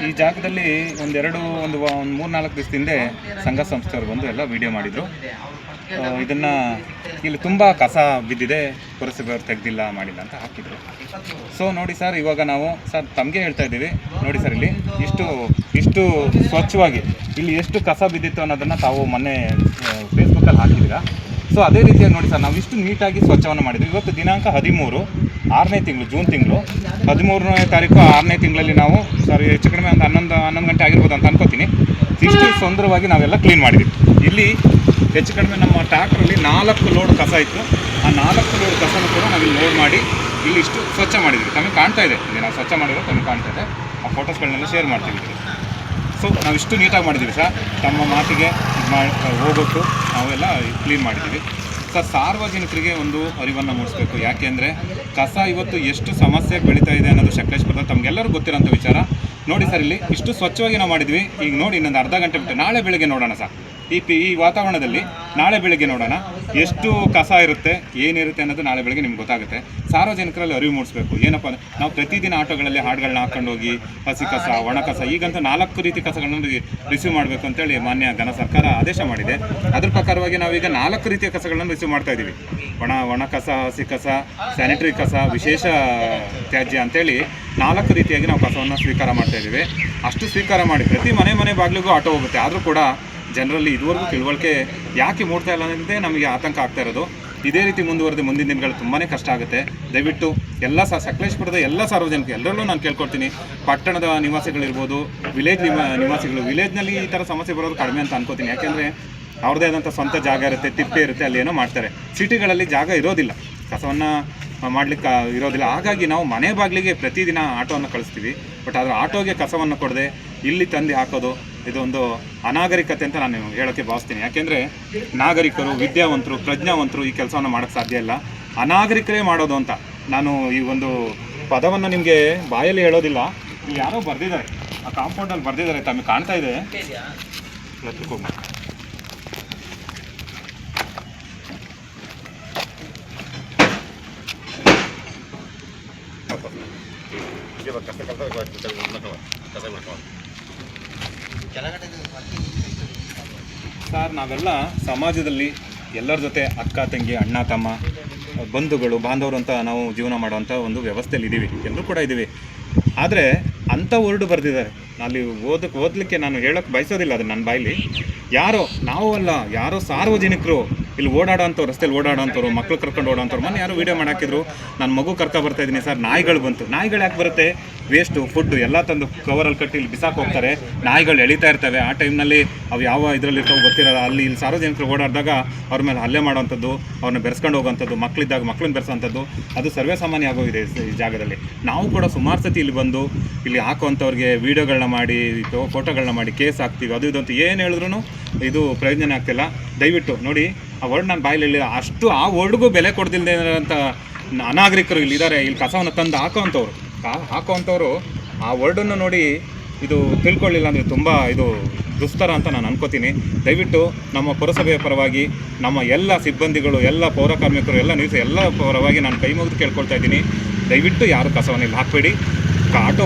ಈ ಜಾಗದಲ್ಲಿ ಒಂದು 3-4 ದಿವಸದ ಹಿಂದೆ ಸಂಘ ಸಂಸ್ಥೆಯವರು ಬಂದು ಎಲ್ಲ ವಿಡಿಯೋ ಮಾಡಿದರು. ಇದನ್ನು ಇಲ್ಲಿ ತುಂಬ ಕಸ ಬಿದ್ದಿದೆ, ಪುರಸಭೆಯವರು ತೆಗೆದಿಲ್ಲ ಮಾಡಿಲ್ಲ ಅಂತ ಹಾಕಿದರು. ಸೊ ನೋಡಿ ಸರ್, ಇವಾಗ ನಾವು ಸರ್ ತಮಗೆ ಹೇಳ್ತಾ ಇದ್ದೀವಿ, ನೋಡಿ ಸರ್ ಇಲ್ಲಿ ಇಷ್ಟು ಸ್ವಚ್ಛವಾಗಿ ಇಲ್ಲಿ ಎಷ್ಟು ಕಸ ಬಿದ್ದಿತ್ತು ಅನ್ನೋದನ್ನು ತಾವು ಮೊನ್ನೆ ಫೇಸ್ಬುಕ್ಕಲ್ಲಿ ಹಾಕಿದ್ದೀರಾ. ಸೊ ಅದೇ ರೀತಿಯಾಗಿ ನೋಡಿ ಸರ್, ನಾವು ಇಷ್ಟು ನೀಟಾಗಿ ಸ್ವಚ್ಛವನ್ನು ಮಾಡಿದ್ವಿ. ಇವತ್ತು ದಿನಾಂಕ 13 6ನೇ ತಿಂಗಳು, ಜೂನ್ ತಿಂಗಳು 13ನೇ ತಾರೀಕು 6ನೇ ತಿಂಗಳಲ್ಲಿ ನಾವು ಹೆಚ್ಚು ಕಡಿಮೆ ಒಂದು 11 ಗಂಟೆ ಆಗಿರ್ಬೋದು ಅಂತ ಅನ್ಕೋತೀನಿ. ಇಷ್ಟು ಸುಂದರವಾಗಿ ನಾವೆಲ್ಲ ಕ್ಲೀನ್ ಮಾಡಿದ್ವಿ. ಇಲ್ಲಿ ಹೆಚ್ಚು ಕಡಿಮೆ ನಮ್ಮ ಟ್ರ್ಯಾಕ್ಟ್ರಲ್ಲಿ 4 ಲೋಡ್ ಕಸ ಇತ್ತು. ಆ 4 ಲೋಡ್ ಕಸನೂ ಕೂಡ ನಾವಿಲ್ಲಿ ಲೋಡ್ ಮಾಡಿ ಇಲ್ಲಿ ಇಷ್ಟು ಸ್ವಚ್ಛ ಮಾಡಿದ್ವಿ. ತಮಗೆ ಕಾಣ್ತಾ ಇದೆ, ಇಲ್ಲಿ ನಾವು ಸ್ವಚ್ಛ ಮಾಡಿರೋ ತಮಗೆ ಕಾಣ್ತಾ ಇದೆ. ಆ ಫೋಟೋಸ್ಗಳನ್ನೆಲ್ಲ ಶೇರ್ ಮಾಡ್ತೀವಿ. ಸೊ ನಾವು ಇಷ್ಟು ನೀಟಾಗಿ ಮಾಡಿದ್ದೀವಿ ಸರ್, ತಮ್ಮ ಮಾತಿಗೆ ಹೋಗೋಟ್ಟು ನಾವೆಲ್ಲ ಕ್ಲೀನ್ ಮಾಡಿದ್ದೀವಿ ಸರ್. ಸಾರ್ವಜನಿಕರಿಗೆ ಒಂದು ಅರಿವನ್ನು ಮೂಡಿಸಬೇಕು. ಯಾಕೆಂದರೆ ಕಸ ಇವತ್ತು ಎಷ್ಟು ಸಮಸ್ಯೆ ಬೆಳೀತಾ ಇದೆ ಅನ್ನೋದು ಸಕಲೇಶಪುರದಲ್ಲಿ ತಮಗೆಲ್ಲರೂ ಗೊತ್ತಿರೋಂಥ ವಿಚಾರ. ನೋಡಿ ಸರ್, ಇಲ್ಲಿ ಇಷ್ಟು ಸ್ವಚ್ಛವಾಗಿ ನಾವು ಮಾಡಿದ್ವಿ. ಈಗ ನೋಡಿ, ಇನ್ನೊಂದು ಅರ್ಧ ಗಂಟೆ ಬಿಟ್ಟು ನಾಳೆ ಬೆಳಗ್ಗೆ ನೋಡೋಣ ಸರ್. ಈ ವಾತಾವರಣದಲ್ಲಿ ನಾಳೆ ಬೆಳಗ್ಗೆ ನೋಡೋಣ ಎಷ್ಟು ಕಸ ಇರುತ್ತೆ, ಏನಿರುತ್ತೆ ಅನ್ನೋದು ನಾಳೆ ಬೆಳಗ್ಗೆ ನಿಮ್ಗೆ ಗೊತ್ತಾಗುತ್ತೆ. ಸಾರ್ವಜನಿಕರಲ್ಲಿ ಅರಿವು ಮೂಡಿಸ್ಬೇಕು. ಏನಪ್ಪ ಅಂದರೆ, ನಾವು ಪ್ರತಿದಿನ ಆಟೋಗಳಲ್ಲಿ ಹಾಡುಗಳನ್ನ ಹಾಕ್ಕೊಂಡು ಹೋಗಿ ಹಸಿ ಕಸ, ಒಣ ಕಸ, ಈಗಂತೂ 4 ರೀತಿ ಕಸಗಳನ್ನು ರಿಸೀವ್ ಮಾಡಬೇಕು ಅಂತೇಳಿ ಮಾನ್ಯ ಘನ ಸರ್ಕಾರ ಆದೇಶ ಮಾಡಿದೆ. ಅದ್ರ ಪ್ರಕಾರವಾಗಿ ನಾವೀಗ 4 ರೀತಿಯ ಕಸಗಳನ್ನು ರಿಸೀವ್ ಮಾಡ್ತಾ ಇದ್ದೀವಿ. ಒಣ ಕಸ, ಹಸಿ ಕಸ, ಸ್ಯಾನಿಟರಿ ಕಸ, ವಿಶೇಷ ತ್ಯಾಜ್ಯ ಅಂತೇಳಿ 4 ರೀತಿಯಾಗಿ ನಾವು ಕಸವನ್ನು ಸ್ವೀಕಾರ ಮಾಡ್ತಾ ಇದ್ದೀವಿ. ಅಷ್ಟು ಸ್ವೀಕಾರ ಮಾಡಿ ಪ್ರತಿ ಮನೆ ಬಾಗಿಲಿಗೂ ಆಟೋ ಹೋಗುತ್ತೆ. ಆದರೂ ಕೂಡ ಜನರಲ್ಲಿ ಇದುವರೆಗೂ ತಿಳುವಳಿಕೆ ಯಾಕೆ ಮೂಡ್ತಾ ಇಲ್ಲ ಅನ್ನೋದೇ ನಮಗೆ ಆತಂಕ ಆಗ್ತಾ ಇರೋದು. ಇದೇ ರೀತಿ ಮುಂದುವರೆದು ಮುಂದಿನ ದಿನಗಳು ತುಂಬಾ ಕಷ್ಟ ಆಗುತ್ತೆ. ದಯವಿಟ್ಟು ಎಲ್ಲ ಸಕಲೇಶಪುರದ ಎಲ್ಲ ಸಾರ್ವಜನಿಕರು ಎಲ್ಲರಲ್ಲೂ ನಾನು ಕೇಳ್ಕೊಳ್ತೀನಿ, ಪಟ್ಟಣದ ನಿವಾಸಿಗಳಿರ್ಬೋದು, ವಿಲೇಜ್ ನಿವಾಸಿಗಳು, ವಿಲೇಜ್ನಲ್ಲಿ ಈ ಥರ ಸಮಸ್ಯೆ ಬರೋದು ಕಡಿಮೆ ಅಂತ ಅನ್ಕೋತೀನಿ. ಯಾಕೆಂದರೆ ಅವ್ರದ್ದೇ ಆದಂಥ ಸ್ವಂತ ಜಾಗ ಇರುತ್ತೆ, ತಿಪ್ಪೆ ಇರುತ್ತೆ, ಅಲ್ಲಿ ಏನೋ ಮಾಡ್ತಾರೆ. ಸಿಟಿಗಳಲ್ಲಿ ಜಾಗ ಇರೋದಿಲ್ಲ, ಕಸವನ್ನು ಮಾಡಲಿಕ್ಕೆ ಇರೋದಿಲ್ಲ. ಹಾಗಾಗಿ ನಾವು ಮನೆ ಬಾಗಿಲಿಗೆ ಪ್ರತಿದಿನ ಆಟೋವನ್ನು ಕಳಿಸ್ತೀವಿ. ಬಟ್ ಆದರೆ ಆಟೋಗೆ ಕಸವನ್ನು ಕೊಡದೆ ಇಲ್ಲಿ ತಂದು ಹಾಕೋದು ಇದೊಂದು ಅನಾಗರಿಕತೆ ಅಂತ ನಾನು ಹೇಳೋಕ್ಕೆ ಭಾವಿಸ್ತೀನಿ. ಯಾಕೆಂದರೆ ನಾಗರಿಕರು, ವಿದ್ಯಾವಂತರು, ಪ್ರಜ್ಞಾವಂತರು ಈ ಕೆಲಸವನ್ನು ಮಾಡೋಕ್ಕೆ ಸಾಧ್ಯ ಇಲ್ಲ, ಅನಾಗರಿಕರೇ ಮಾಡೋದು ಅಂತ ನಾನು ಈ ಒಂದು ಪದವನ್ನು ನಿಮಗೆ ಬಾಯಲ್ಲಿ ಹೇಳೋದಿಲ್ಲ. ಇಲ್ಲಿ ಯಾರೋ ಬರೆದಿದ್ದಾರೆ, ಆ ಕಾಂಪೌಂಡಲ್ಲಿ ಬರೆದಿದ್ದಾರೆ, ತಮಗೆ ಕಾಣ್ತಾ ಇದೆ. ಸರ್, ನಾವೆಲ್ಲ ಸಮಾಜದಲ್ಲಿ ಎಲ್ಲರ ಜೊತೆ ಅಕ್ಕ ತಂಗಿ, ಅಣ್ಣ ತಮ್ಮ, ಬಂಧುಗಳು, ಬಾಂಧವರು ಅಂತ ನಾವು ಜೀವನ ಮಾಡುವಂಥ ಒಂದು ವ್ಯವಸ್ಥೆಯಲ್ಲಿ ಇದ್ದೀವಿ, ಎಲ್ಲರೂ ಕೂಡ ಇದ್ದೀವಿ. ಆದರೆ ಅಂಥ ವರ್ಡ್ ಬರೆದಿದ್ದಾರೆ, ಅಲ್ಲಿ ಓದಲಿಕ್ಕೆ ನಾನು ಹೇಳೋಕ್ಕೆ ಬಯಸೋದಿಲ್ಲ ಅದು ನನ್ನ ಬಾಯಲ್ಲಿ. ನಾವು ಅಲ್ಲ, ಯಾರೋ ಸಾರ್ವಜನಿಕರು ಇಲ್ಲಿ ಓಡಾಡೋಂಥವ್ರು, ರಸ್ತೆಯಲ್ಲಿ ಓಡಾಡೋಂಥವ್ರು, ಮಕ್ಕಳು ಕರ್ಕೊಂಡು ಓಡೋಂಥವ್ರು. ಮೊನ್ನೆ ಯಾರು ವೀಡಿಯೋ ಮಾಡಾಕಿದ್ರು, ನನ್ನ ಮಗು ಬರ್ತಾ ಇದ್ದೀನಿ ಸರ್, ನಾಯಿಗಳು ಬಂತು. ನಾಯಿಗಳು ಯಾಕೆ ಬರುತ್ತೆ? ವೇಸ್ಟು ಫುಡ್ಡು ಎಲ್ಲ ತಂದು ಕವರಲ್ಲಿ ಕಟ್ಟಿ ಇಲ್ಲಿ ಬಿಸಾಕಿ ಹೋಗ್ತಾರೆ, ನಾಯಿಗಳು ಎಳಿತಾ ಇರ್ತವೆ. ಆ ಟೈಮ್ನಲ್ಲಿ ಅವು ಯಾವ ಇದರಲ್ಲಿ ಇರ್ತಾವೆ ಗೊತ್ತಿರೋಲ್ಲ. ಇಲ್ಲಿ ಸಾರ್ವಜನಿಕರು ಓಡಾಡಿದಾಗ ಅವ್ರ ಮೇಲೆ ಹಲ್ಲೆ ಮಾಡೋವಂಥದ್ದು, ಅವ್ರನ್ನ ಬೆರೆಸ್ಕೊಂಡು ಹೋಗೋವಂಥದ್ದು, ಮಕ್ಕಳಿದ್ದಾಗ ಮಕ್ಕಳನ್ನ ಬೆರೆಸೋವಂಥದ್ದು ಅದು ಸರ್ವೇ ಸಾಮಾನ್ಯ ಆಗೋಗಿದೆ ಈ ಜಾಗದಲ್ಲಿ. ನಾವು ಕೂಡ ಸುಮಾರು ಸತಿ ಇಲ್ಲಿ ಬಂದು ಇಲ್ಲಿ ಹಾಕುವಂಥವ್ರಿಗೆ ವೀಡಿಯೋಗಳನ್ನ ಮಾಡಿ, ಫೋಟೋಗಳನ್ನ ಮಾಡಿ ಕೇಸ್ ಹಾಕ್ತೀವಿ. ಅದು ಇದಂತೂ ಏನು ಹೇಳಿದ್ರು ಇದು ಪ್ರಯೋಜನ ಆಗ್ತಿಲ್ಲ. ದಯವಿಟ್ಟು ನೋಡಿ, ಆ ವರ್ಡ್ ನಾನು ಬಾಯಲ್ಲಿ ಹೇಳಿಲ್ಲ. ಅಷ್ಟು ಆ ವರ್ಡ್ಗೂ ಬೆಲೆ ಕೊಡ್ದಿಲ್ಲದೆ ಅಂತ ಅನಾಗರಿಕರು ಇಲ್ಲಿದ್ದಾರೆ. ಇಲ್ಲಿ ಕಸವನ್ನು ತಂದು ಹಾಕೋವಂಥವ್ರು ಆ ವರ್ಡನ್ನು ನೋಡಿ ಇದು ತಿಳ್ಕೊಳ್ಳಿಲ್ಲ ಅಂದರೆ ತುಂಬ ಇದು ದುಸ್ತರ ಅಂತ ನಾನು ಅನ್ಕೋತೀನಿ. ದಯವಿಟ್ಟು ನಮ್ಮ ಪುರಸಭೆಯ ಪರವಾಗಿ, ನಮ್ಮ ಎಲ್ಲ ಸಿಬ್ಬಂದಿಗಳು, ಎಲ್ಲ ಪೌರಕಾರ್ಮಿಕರು, ಎಲ್ಲ ಪರವಾಗಿ ನಾನು ಕೈ ಮುಗಿದು ಕೇಳ್ಕೊಳ್ತಾ ಇದ್ದೀನಿ. ದಯವಿಟ್ಟು ಯಾರು ಕಸವನ್ನು ಇಲ್ಲಿ ಹಾಕಬೇಡಿ. ಆಟೋ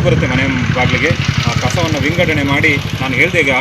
ಬರುತ್ತೆ ಮನೆ ಬಾಗಿಲಿಗೆ. ಆ ಕಸವನ್ನು ವಿಂಗಡಣೆ ಮಾಡಿ, ನಾನು ಹೇಳಿದೆ ಆಗಲೇ